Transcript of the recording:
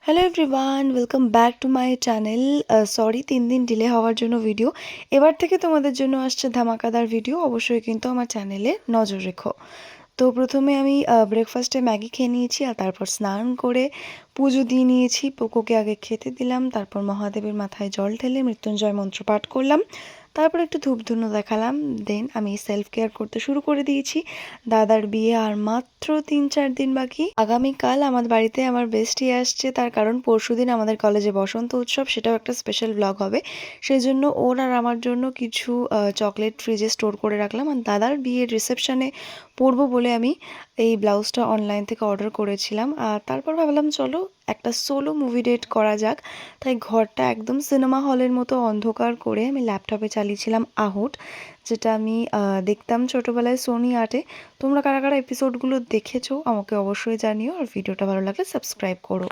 Hello everyone, welcome back to my channel. Sorry 3 দিন delay হওয়ার জন্য ভিডিও। এবার থেকে তোমাদের জন্য আসছে ধামাকাদার ভিডিও। অবশ্যই কিন্তু আমার চ্যানেলে নজর রেখো। তো প্রথমে আমি ব্রেকফাস্টে ম্যাগি খেয়ে নিয়েছি, আর তারপর স্নান করে পুজো দিয়ে নিয়েছি। পোকোকে আগে খেতে দিলাম, তারপর মহাদেবের মাথায় জল ঢেলে মৃত্যুঞ্জয় মন্ত্র পাঠ করলাম, তারপর একটু ধূপধুনো দেখালাম। দেন আমি সেলফ কেয়ার করতে শুরু করে দিয়েছি। দাদার বিয়ে আর মাত্র 3-4 দিন বাকি। আগামীকাল আমার বাড়িতে আমার বেস্টি আসছে, তার কারণ পরশুদিন আমাদের কলেজে বসন্ত উৎসব, সেটাও একটা স্পেশাল ব্লগ হবে। সেই জন্য ওর আর আমার জন্য কিছু চকলেট ফ্রিজে স্টোর করে রাখলাম। আর দাদার বিয়ের রিসেপশনে পরবো বলে আমি এই ব্লাউজটা অনলাইন থেকে অর্ডার করেছিলাম। আর তারপর ভাবলাম চলো একটা সোলো মুভি ডেট করা যাক। তাই ঘরটা একদম সিনেমা হলের মতো অন্ধকার করে আমি ল্যাপটপে চালিয়েছিলাম আহুট, যেটা আমি দেখতাম ছোটোবেলায় সোনি আর্টে। তোমরা কারা কারা এপিসোডগুলো দেখেছো আমাকে অবশ্যই জানিও, আর ভিডিওটা ভালো লাগলে সাবস্ক্রাইব করো।